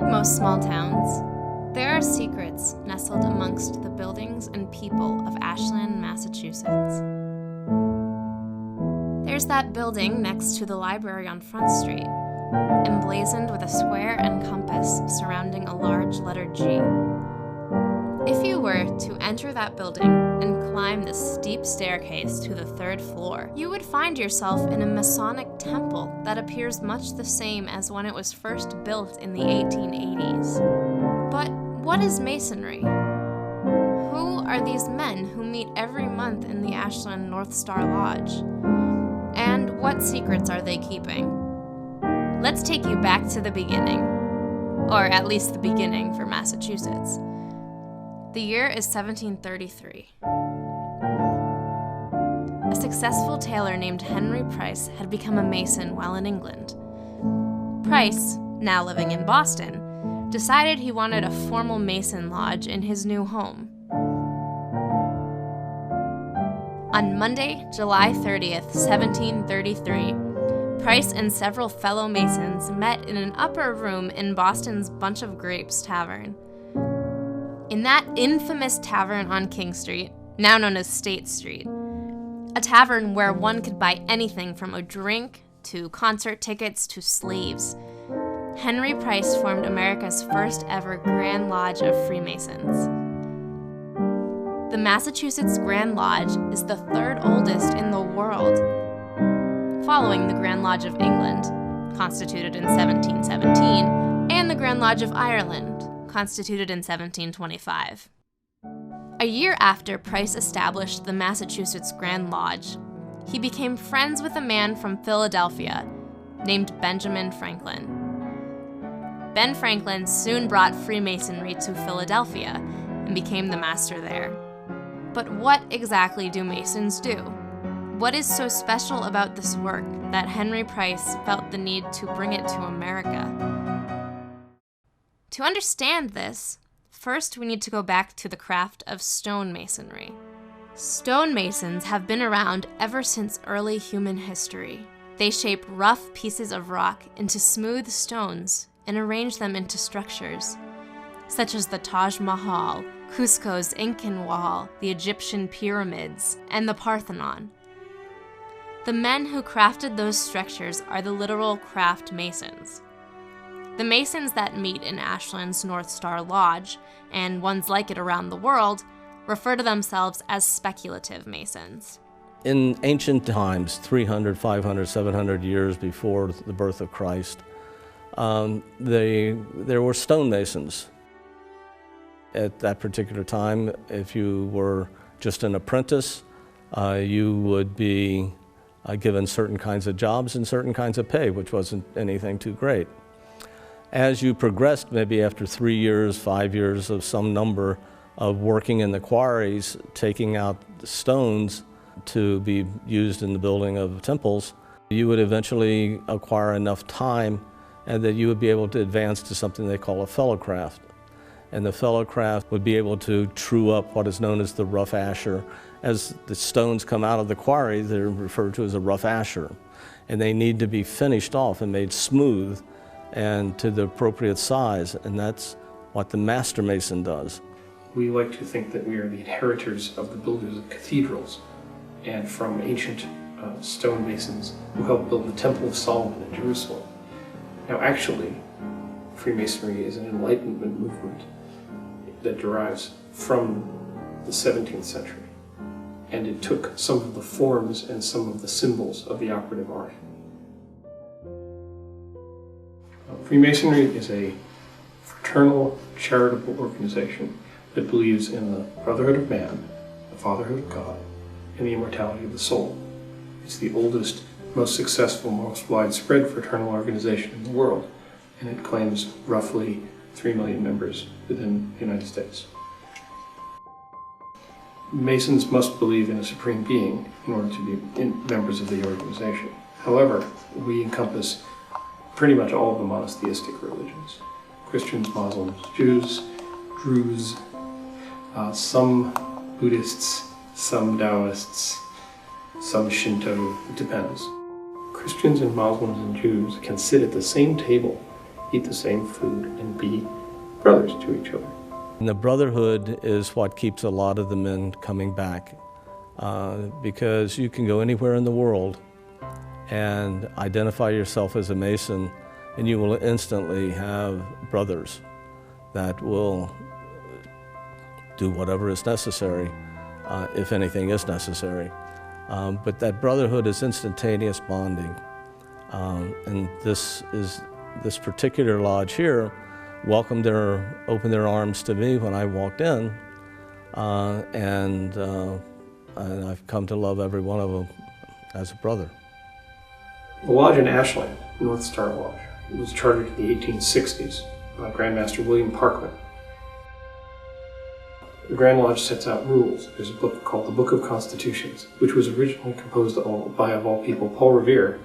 Like most small towns, there are secrets nestled amongst the buildings and people of Ashland, Massachusetts. There's that building next to the library on Front Street, emblazoned with a square and compass surrounding a large letter G. If you were to enter that building and climb the steep staircase to the 3rd floor, you would find yourself in a Masonic temple that appears much the same as when it was first built in the 1880s. But what is Masonry? Who are these men who meet every month in the Ashland North Star Lodge? And what secrets are they keeping? Let's take you back to the beginning, or at least the beginning for Massachusetts. The year is 1733. A successful tailor named Henry Price had become a Mason while in England. Price, now living in Boston, decided he wanted a formal Mason lodge in his new home. On Monday, July 30th, 1733, Price and several fellow Masons met in an upper room in Boston's Bunch of Grapes Tavern. In that infamous tavern on King Street, now known as State Street, a tavern where one could buy anything from a drink to concert tickets to slaves, Henry Price formed America's first ever Grand Lodge of Freemasons. The Massachusetts Grand Lodge is the 3rd oldest in the world, following the Grand Lodge of England, constituted in 1717, and the Grand Lodge of Ireland, constituted in 1725. A year after Price established the Massachusetts Grand Lodge, he became friends with a man from Philadelphia named Benjamin Franklin. Ben Franklin soon brought Freemasonry to Philadelphia and became the master there. But what exactly do Masons do? What is so special about this work that Henry Price felt the need to bring it to America? To understand this, first we need to go back to the craft of stonemasonry. Stonemasons have been around ever since early human history. They shape rough pieces of rock into smooth stones and arrange them into structures, such as the Taj Mahal, Cusco's Incan Wall, the Egyptian pyramids, and the Parthenon. The men who crafted those structures are the literal craft masons. The Masons that meet in Ashland's North Star Lodge, and ones like it around the world, refer to themselves as speculative Masons. In ancient times, 300, 500, 700 years before the birth of Christ, there were stonemasons. At that particular time, if you were just an apprentice, you would be given certain kinds of jobs and certain kinds of pay, which wasn't anything too great. As you progressed, maybe after 3 years, 5 years of some number of working in the quarries, taking out the stones to be used in the building of temples, you would eventually acquire enough time and that you would be able to advance to something they call a fellowcraft. And the fellowcraft would be able to true up what is known as the rough asher. As the stones come out of the quarry, they're referred to as a rough asher. And they need to be finished off and made smooth and to the appropriate size, and that's what the master mason does. We like to think that we are the inheritors of the builders of cathedrals and from ancient stonemasons who helped build the Temple of Solomon in Jerusalem. Now actually, Freemasonry is an Enlightenment movement that derives from the 17th century, and it took some of the forms and some of the symbols of the operative art. Freemasonry is a fraternal, charitable organization that believes in the brotherhood of man, the fatherhood of God, and the immortality of the soul. It's the oldest, most successful, most widespread fraternal organization in the world, and it claims roughly 3 million members within the United States. Masons must believe in a supreme being in order to be members of the organization. However, we encompass pretty much all of the monotheistic religions: Christians, Muslims, Jews, Druze, some Buddhists, some Taoists, some Shinto, it depends. Christians and Muslims and Jews can sit at the same table eat the same food, and be brothers to each other. And the brotherhood is what keeps a lot of the men coming back, because you can go anywhere in the world and identify yourself as a Mason, and you will instantly have brothers that will do whatever is necessary, if anything is necessary. But that brotherhood is instantaneous bonding. And this particular lodge here opened their arms to me when I walked in, and I've come to love every one of them as a brother. The lodge in Ashland, North Star Lodge, was chartered in the 1860s by Grand Master William Parkman. The Grand Lodge sets out rules. There's a book called the Book of Constitutions, which was originally composed by, of all people, Paul Revere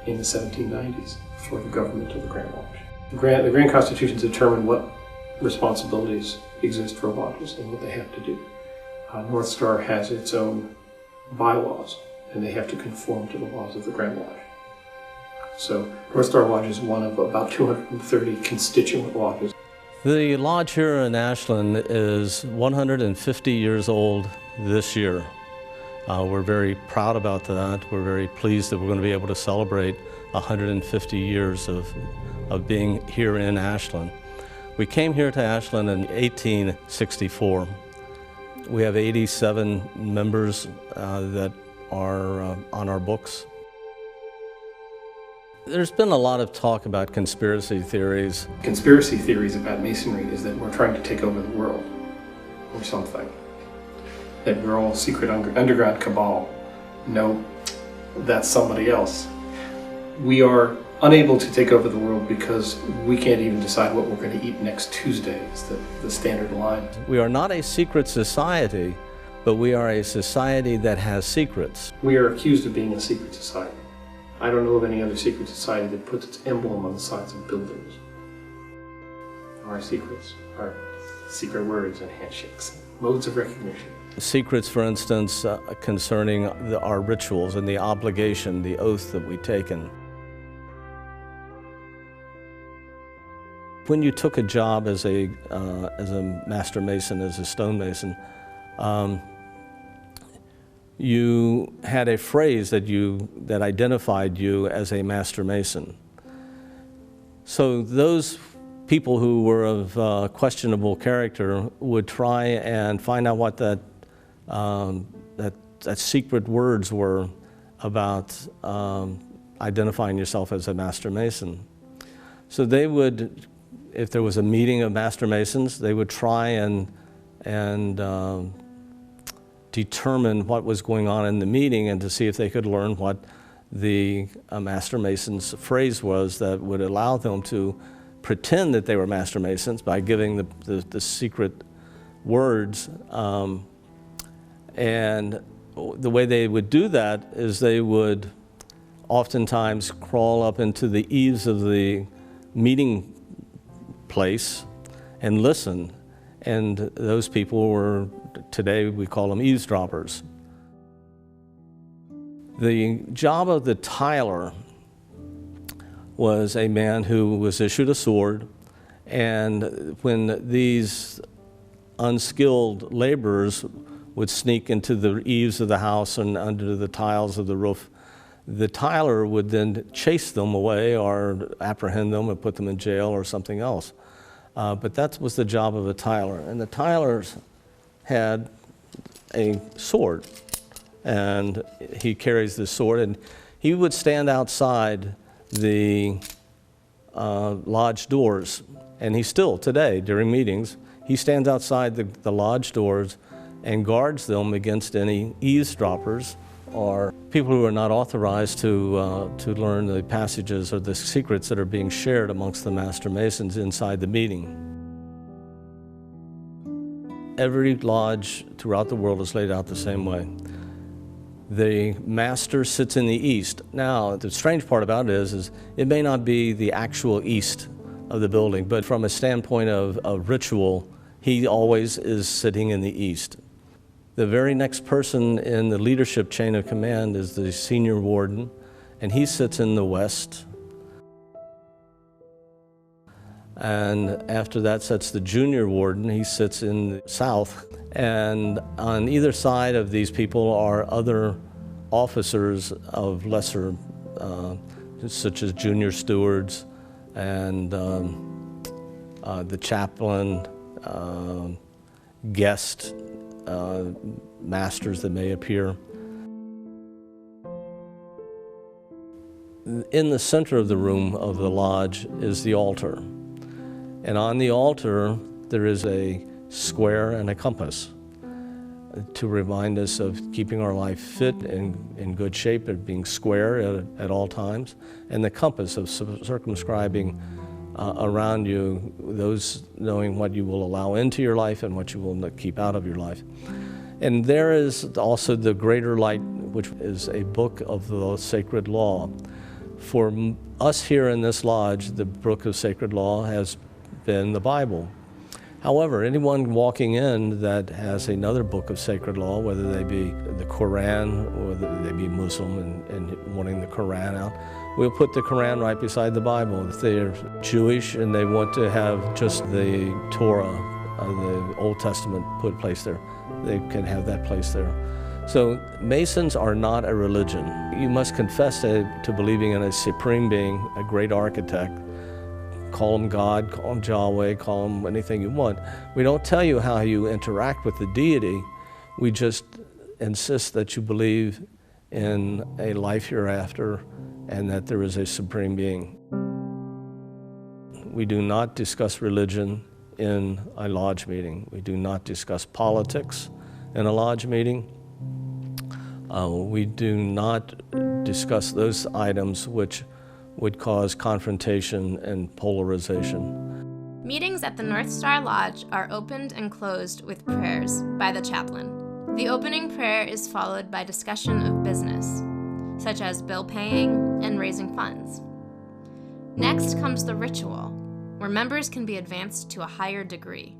in the 1790s for the government of the Grand Lodge. The Grand Constitutions determine what responsibilities exist for lodges and what they have to do. North Star has its own bylaws, and they have to conform to the laws of the Grand Lodge. So North Star Lodge is one of about 230 constituent lodges. The lodge here in Ashland is 150 years old this year. We're very proud about that. We're very pleased that we're going to be able to celebrate 150 years of being here in Ashland. We came here to Ashland in 1864. We have 87 members that are on our books. There's been a lot of talk about conspiracy theories. Conspiracy theories about Masonry is that we're trying to take over the world or something. That we're all secret underground cabal. No, that's somebody else. We are unable to take over the world because we can't even decide what we're going to eat next Tuesday, is the standard line. We are not a secret society, but we are a society that has secrets. We are accused of being a secret society. I don't know of any other secret society that puts its emblem on the sides of buildings. Our secrets are secret words and handshakes, modes of recognition. Secrets, for instance, concerning our rituals and the obligation, the oath that we've taken. When you took a job as a master mason, as a stonemason, you had a phrase that identified you as a master mason. So those people who were of questionable character would try and find out what that secret words were about identifying yourself as a master mason. So they would, if there was a meeting of master masons, they would try and determine what was going on in the meeting and to see if they could learn what the master mason's phrase was that would allow them to pretend that they were master masons by giving the secret words. And the way they would do that is they would oftentimes crawl up into the eaves of the meeting place and listen. And those people were, today we call them eavesdroppers. The job of the tiler was a man who was issued a sword, and when these unskilled laborers would sneak into the eaves of the house and under the tiles of the roof, the tiler would then chase them away or apprehend them and put them in jail or something else. But that was the job of a tiler. And the tilers had a sword, and he carries this sword, and he would stand outside the lodge doors, and he still, today, during meetings, he stands outside the lodge doors and guards them against any eavesdroppers or people who are not authorized to learn the passages or the secrets that are being shared amongst the Master Masons inside the meeting. Every lodge throughout the world is laid out the same way. The master sits in the east. Now, the strange part about it is it may not be the actual east of the building, but from a standpoint of ritual, he always is sitting in the east. The very next person in the leadership chain of command is the senior warden, and he sits in the west. And after that sits the junior warden. He sits in the south. And on either side of these people are other officers of lesser, such as junior stewards and the chaplain, guest masters that may appear. In the center of the room of the lodge is the altar. And on the altar, there is a square and a compass to remind us of keeping our life fit and in good shape, and being square at all times, and the compass of circumscribing around you, those knowing what you will allow into your life and what you will keep out of your life. And there is also the greater light, which is a book of the sacred law. For us here in this lodge, the book of sacred law has been the Bible. However, anyone walking in that has another book of sacred law, whether they be the Quran or whether they be Muslim and wanting the Quran out, we'll put the Quran right beside the Bible. If they're Jewish and they want to have just the Torah, the Old Testament placed there, they can have that placed there. So Masons are not a religion. You must confess to believing in a supreme being, a great architect. Call him God, call him Yahweh, call him anything you want. We don't tell you how you interact with the deity. We just insist that you believe in a life hereafter and that there is a supreme being. We do not discuss religion in a lodge meeting. We do not discuss politics in a lodge meeting. We do not discuss those items which would cause confrontation and polarization. Meetings at the North Star Lodge are opened and closed with prayers by the chaplain. The opening prayer is followed by discussion of business, such as bill paying and raising funds. Next comes the ritual, where members can be advanced to a higher degree.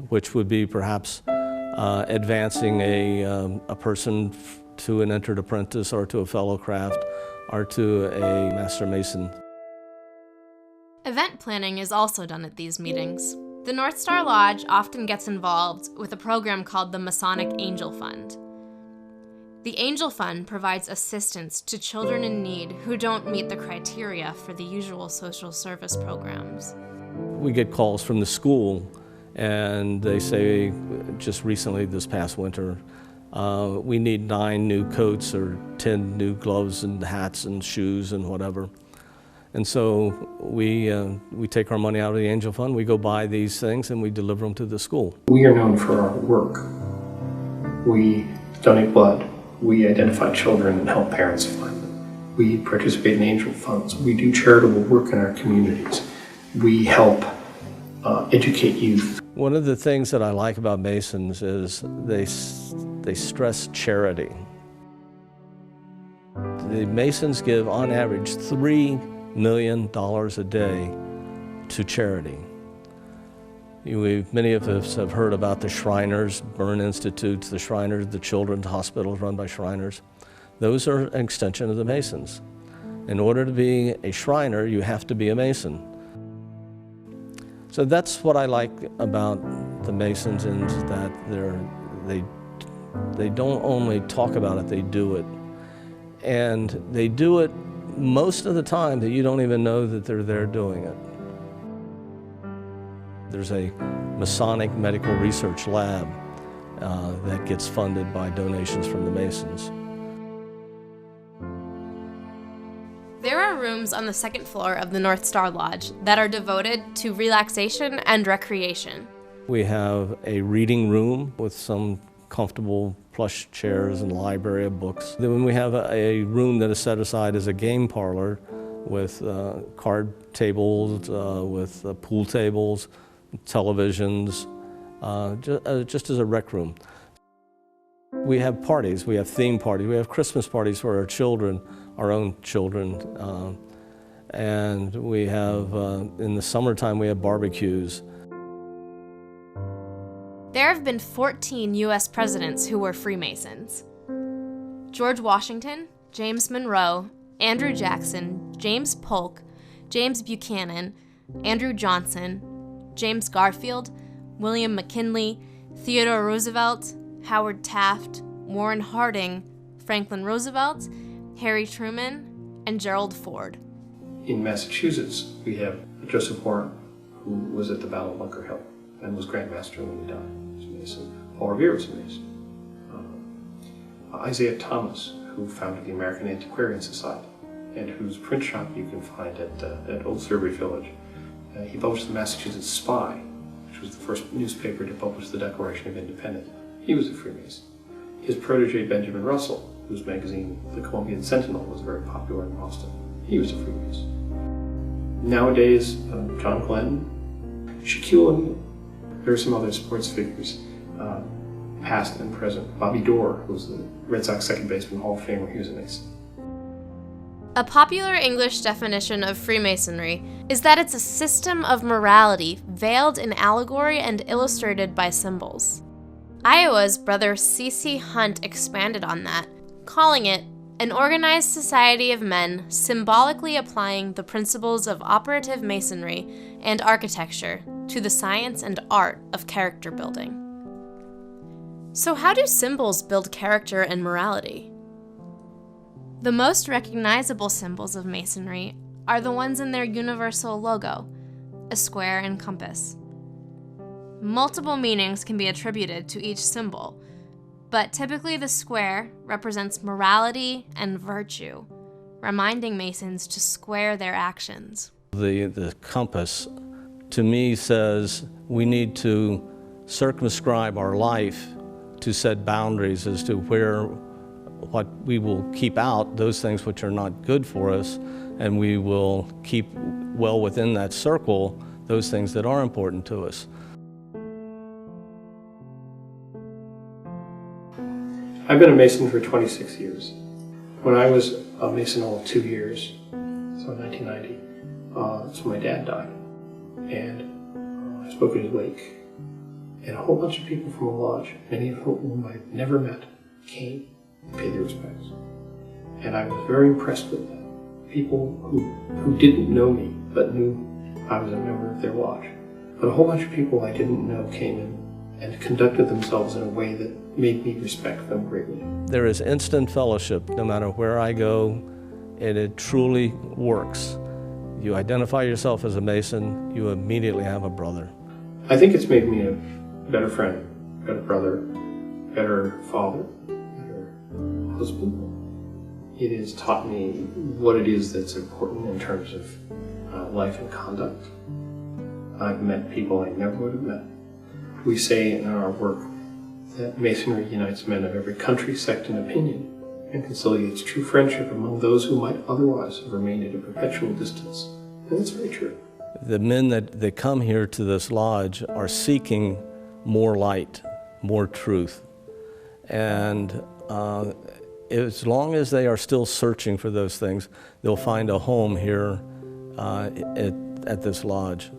Which would be perhaps advancing a person to an entered apprentice or to a fellow craft or to a master mason. Event planning is also done at these meetings. The North Star Lodge often gets involved with a program called the Masonic Angel Fund. The Angel Fund provides assistance to children in need who don't meet the criteria for the usual social service programs. We get calls from the school and they say, just recently this past winter, we need 9 new coats or 10 new gloves and hats and shoes and whatever. And so we take our money out of the Angel Fund, we go buy these things and we deliver them to the school. We are known for our work. We donate blood. We identify children and help parents find them. We participate in angel funds. We do charitable work in our communities. We help educate youth. One of the things that I like about Masons is they stress charity. The Masons give, on average, $3 million a day to charity. Many of us have heard about the Shriners, Burn Institutes, the Shriners, the children's hospitals run by Shriners. Those are an extension of the Masons. In order to be a Shriner, you have to be a Mason. So that's what I like about the Masons, in that they don't only talk about it, they do it. And they do it most of the time that you don't even know that they're there doing it. There's a Masonic medical research lab that gets funded by donations from the Masons. There are rooms on the second floor of the North Star Lodge that are devoted to relaxation and recreation. We have a reading room with some comfortable plush chairs and library of books. Then we have a room that is set aside as a game parlor with card tables, with pool tables, televisions, just as a rec room. We have parties, we have theme parties, we have Christmas parties for our children, our own children, and we have, in the summertime, we have barbecues. There have been 14 U.S. presidents who were Freemasons. George Washington, James Monroe, Andrew Jackson, James Polk, James Buchanan, Andrew Johnson, James Garfield, William McKinley, Theodore Roosevelt, Howard Taft, Warren Harding, Franklin Roosevelt, Harry Truman, and Gerald Ford. In Massachusetts, we have Joseph Warren, who was at the Battle of Bunker Hill and was Grand Master when he died. He was a Mason. Paul Revere was a Mason. Isaiah Thomas, who founded the American Antiquarian Society, and whose print shop you can find at Old Sturbridge Village. He published the Massachusetts Spy, which was the first newspaper to publish the Declaration of Independence. He was a Freemason. His protege, Benjamin Russell, whose magazine, the Columbian Sentinel, was very popular in Boston, he was a Freemason. Nowadays, John Glenn, Shaquille O'Neal, there are some other sports figures, past and present. Bobby Doerr, who was the Red Sox second baseman, Hall of Famer, he was a Mason. A popular English definition of Freemasonry is that it's a system of morality veiled in allegory and illustrated by symbols. Iowa's Brother C.C. Hunt expanded on that, calling it an organized society of men symbolically applying the principles of operative masonry and architecture to the science and art of character building. So how do symbols build character and morality? The most recognizable symbols of Masonry are the ones in their universal logo, a square and compass. Multiple meanings can be attributed to each symbol, but typically the square represents morality and virtue, reminding Masons to square their actions. The compass, to me, says we need to circumscribe our life to set boundaries as to what we will keep out, those things which are not good for us, and we will keep well within that circle those things that are important to us. I've been a Mason for 26 years. When I was a Mason all of 2 years, so in 1990, that's when my dad died. And I spoke at his wake. And a whole bunch of people from the lodge, many of whom I'd never met, came and paid their respects. And I was very impressed with that. People who didn't know me, but knew I was a member of their lodge. But a whole bunch of people I didn't know came in and conducted themselves in a way that made me respect them greatly. There is instant fellowship no matter where I go, and it truly works. You identify yourself as a Mason, you immediately have a brother. I think it's made me a better friend, better brother, better father, better husband. It has taught me what it is that's important in terms of life and conduct. I've met people I never would have met. We say in our work that Masonry unites men of every country, sect, and opinion, and conciliates true friendship among those who might otherwise have remained at a perpetual distance. And that's very true. The men that come here to this lodge are seeking more light, more truth. And as long as they are still searching for those things, they'll find a home here at this lodge.